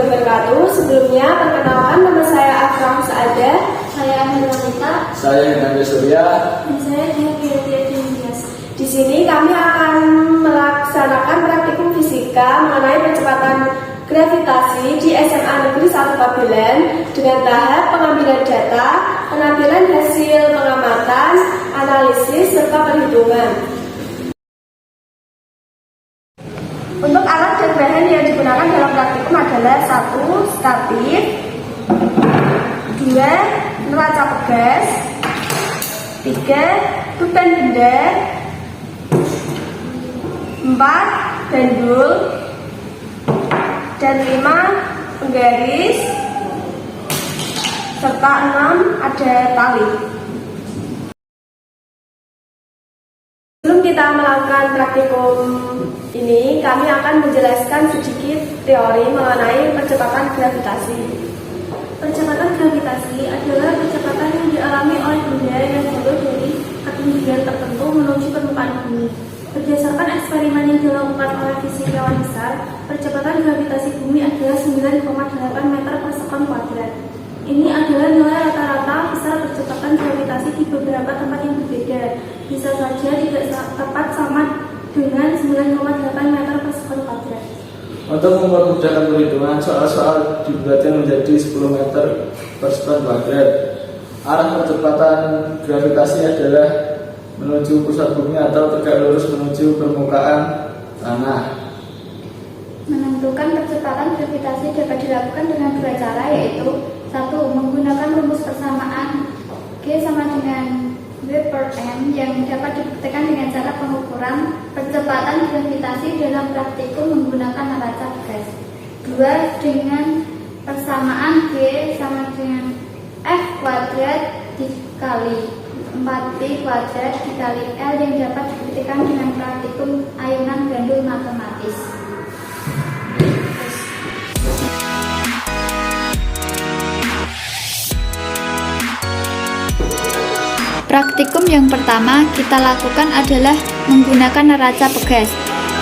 wabarakatuh. Sebelumnya, perkenalkan nama saya Afrah Saada. Saya Anita. Saya Hernando Surya. Dan saya Dian Dias. Di sini kami akan melaksanakan praktikum fisika mengenai percepatan gravitasi di SMA Negeri 1 Pabelan dengan tahap pengambilan data, penampilan hasil pengamatan, analisis, serta perhitungan. Untuk alat dan bahan yang digunakan dalam praktikum adalah 1. Statif, 2. Neraca pegas, 3. Beban benda, 4. Bandul, dan 5. Penggaris, serta 6. Ada tali. Sebelum kita melakukan praktikum ini, kami akan menjelaskan sedikit teori mengenai percepatan gravitasi. Percepatan gravitasi adalah percepatan yang dialami oleh benda yang jatuh dari ketinggian tertentu menuju permukaan bumi. Berdasarkan eksperimen yang dilakukan oleh fisikawan besar, percepatan gravitasi bumi adalah 9,8 meter per sekon kuadrat. Ini adalah nilai rata-rata besar percepatan gravitasi di beberapa tempat yang berbeda. Bisa saja tidak tepat sama dengan 9,8 meter per sekon kuadrat. Untuk mempermudahkan perhitungan, soal-soal dibuatkan menjadi 10 meter per sekon kuadrat. Arah percepatan gravitasi adalah menuju pusat bumi atau tegak lurus menuju permukaan tanah. Menentukan percepatan gravitasi dapat dilakukan dengan dua cara, yaitu 1. Menggunakan rumus persamaan G sama dengan W per M yang dapat dibuktikan dengan cara pengukuran percepatan gravitasi dalam praktikum menggunakan neraca pegas. 2. Dengan persamaan G sama dengan F kuadrat dikali 4P kuadrat dikali L yang dapat dibuktikan dengan praktikum ayunan gandul matematis. Praktikum yang pertama kita lakukan adalah menggunakan neraca pegas.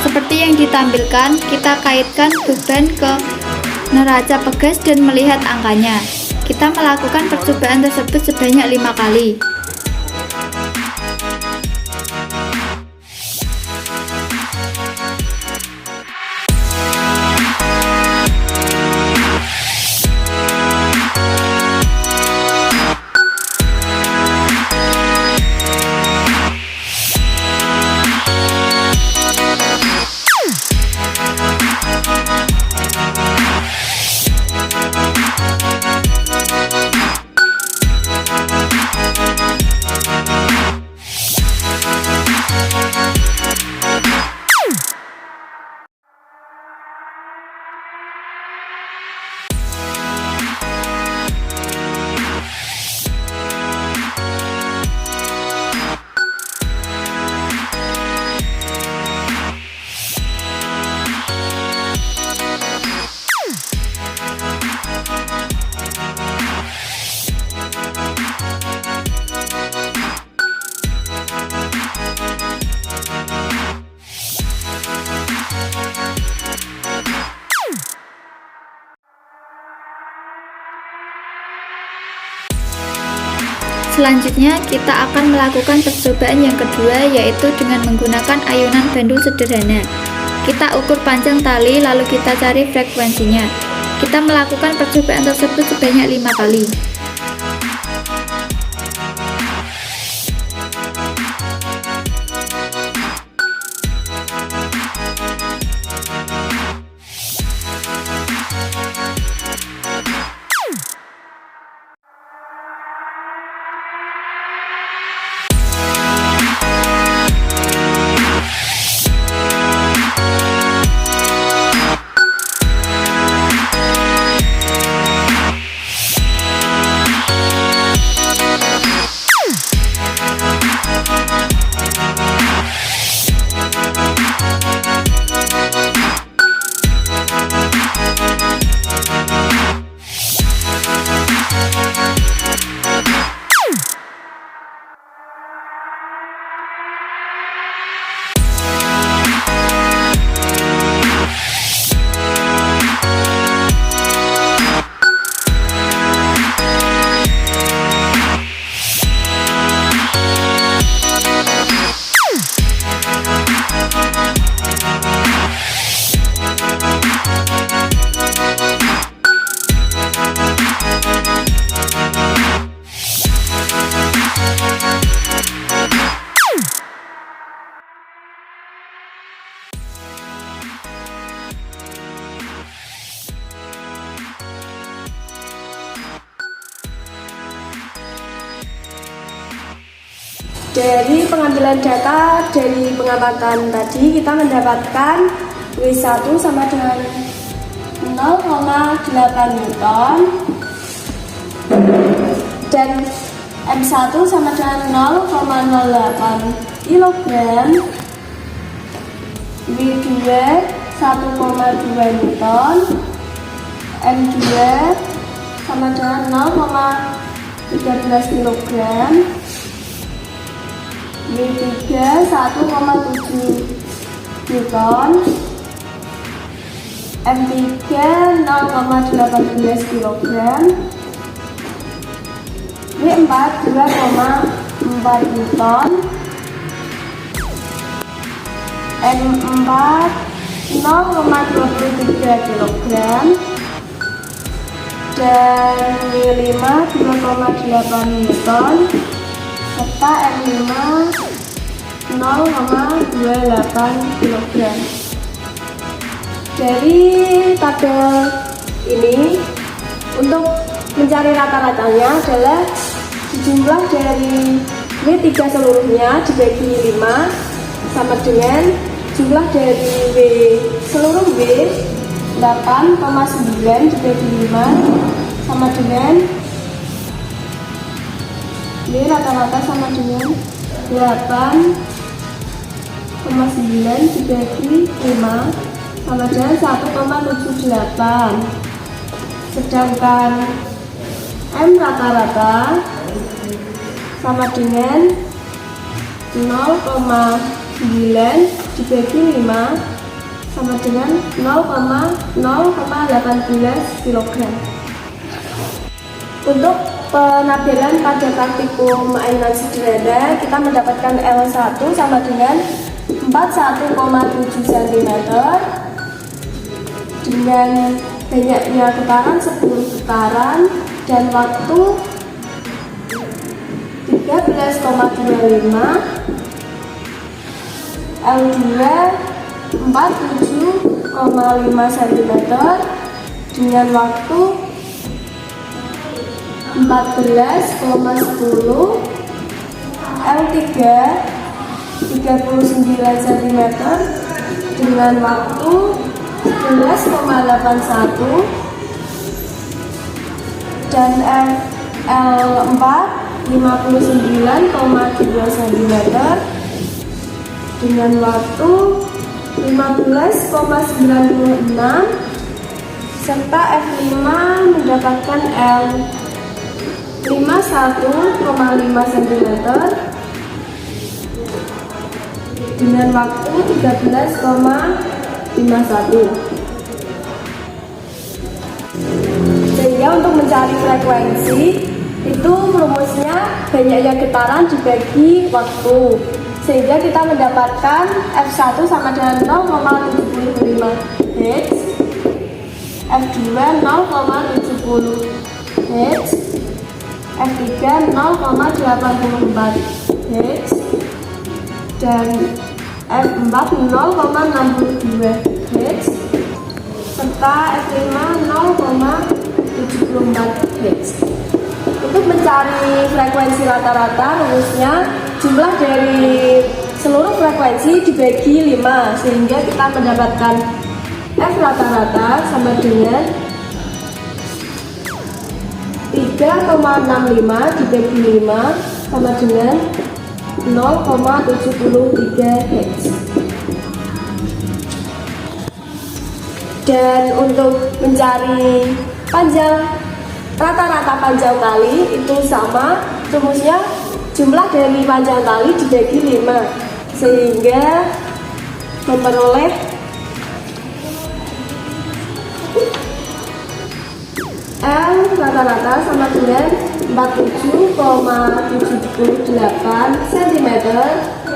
Seperti yang ditampilkan, kita kaitkan beban ke neraca pegas dan melihat angkanya. Kita melakukan percobaan tersebut sebanyak 5 kali. Selanjutnya, kita akan melakukan percobaan yang kedua, yaitu dengan menggunakan ayunan bandul sederhana. Kita ukur panjang tali, lalu kita cari frekuensinya. Kita melakukan percobaan tersebut sebanyak 5 kali. Dari pengambilan data dari pengamatan tadi kita mendapatkan W1 sama dengan 0,8 Newton dan M1 sama dengan 0,08 kilogram, W2 1,2 Newton, M2 sama dengan 0,13 kilogram, W3 1,7 Newton, M3 0,18 kilogram, W4 2,4 Newton, M4 0,23 kilogram, dan W5 2,8 Newton, serta M5 0,28 kilogram. Dari tabel ini untuk mencari rata-ratanya adalah jumlah dari W3 seluruhnya dibagi 5 sama dengan jumlah dari W seluruh W 8,9 dibagi 5 sama dengan W rata-rata sama dengan 8,9 dibagi 5 sama dengan 1,78. Sedangkan M rata-rata sama dengan 0,9 dibagi 5 sama dengan 0,18 kg. Untuk penampilan pada praktikum mainan sederhana kita mendapatkan L1 sama dengan 41,7 cm dengan banyaknya putaran 10 putaran dan waktu 13,25. L2 47,5 cm dengan waktu 14,10. L3 39 cm dengan waktu 11,81 dan L4 59,2 cm dengan waktu 15,96 serta F5 mendapatkan L5 1,5 cm dengan waktu 13,51. Sehingga untuk mencari frekuensi itu rumusnya banyaknya getaran dibagi waktu, sehingga kita mendapatkan F1 sama dengan 0,75 Hz, F2 0,70 Hz, F3 0,84 Hz, dan F4 0,62 Hz, serta F5 0,74 Hz. Untuk mencari frekuensi rata-rata, rumusnya jumlah dari seluruh frekuensi dibagi 5, sehingga kita mendapatkan F rata-rata sama dengan 3,65 dibagi 5 sama dengan 0,73 Hz. Dan untuk mencari panjang rata-rata panjang tali itu sama, rumusnya jumlah dari panjang tali dibagi 5, sehingga memperoleh L rata-rata sama dengan 47,78 cm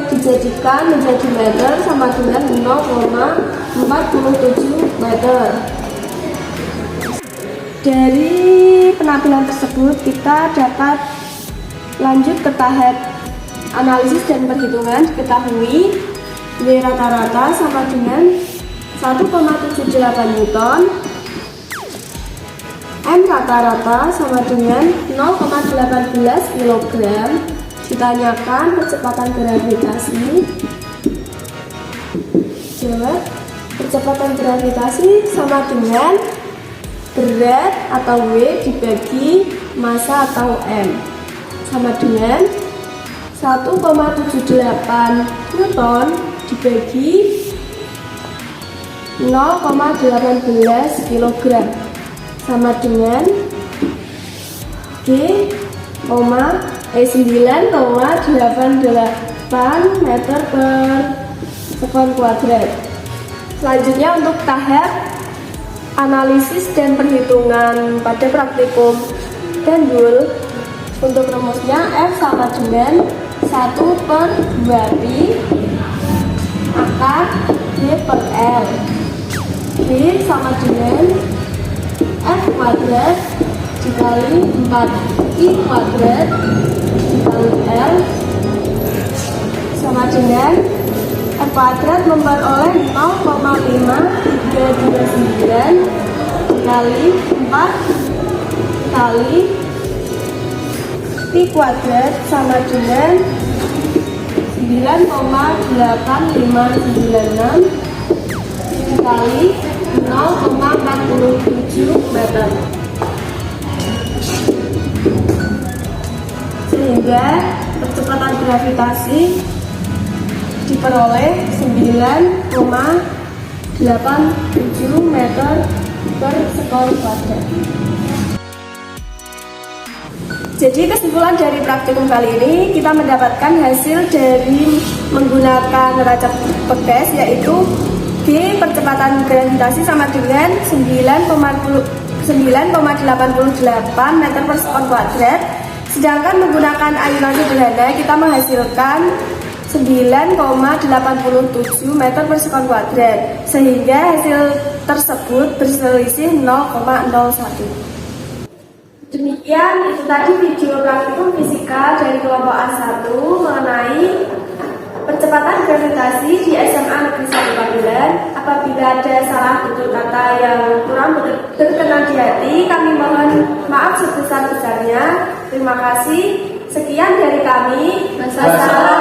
dijadikan menjadi meter sama dengan 0,47 meter. Dari penampilan tersebut kita dapat lanjut ke tahap analisis dan perhitungan. Diketahui W rata-rata sama dengan 1,78 Newton, M rata-rata sama dengan 0,18 kg Ditanyakan percepatan gravitasi. Jawab, percepatan gravitasi sama dengan berat atau W dibagi massa atau M, sama dengan 1,78 Newton dibagi 0,18 kg, sama dengan G 9,88 meter per sekon kuadrat. Selanjutnya untuk tahap analisis dan perhitungan pada praktikum pendul, untuk rumusnya F sama dengan 1/2pi akar D per L. G sama dengan F kuadrat dikali 4i kuadrat dikali L, sama dengan F kuadrat memperoleh 0,5329 dikali 4 kali pi kuadrat sama dengan 9,8596 dikali 0,47 meter. Sehingga percepatan gravitasi diperoleh 9,87 meter per sekon kuadrat. Jadi kesimpulan dari praktikum kali ini, kita mendapatkan hasil dari menggunakan neraca Peges, yaitu G percepatan gravitasi sama dengan 9,88 meter per sekon kuadrat. Sedangkan menggunakan ayunan sederhana kita menghasilkan 9,87 meter per sekon kuadrat, sehingga hasil tersebut berselisih 0,01. Demikian itu tadi video praktikum fisika dari kelompok A1 mengenai percepatan gravitasi di SMA Negeri 1 Pabelan. Apabila ada salah tutur kata yang kurang berkenan di hati, kami mohon maaf sebesar-besarnya. Terima kasih. Sekian dari kami. Wassalamualaikum.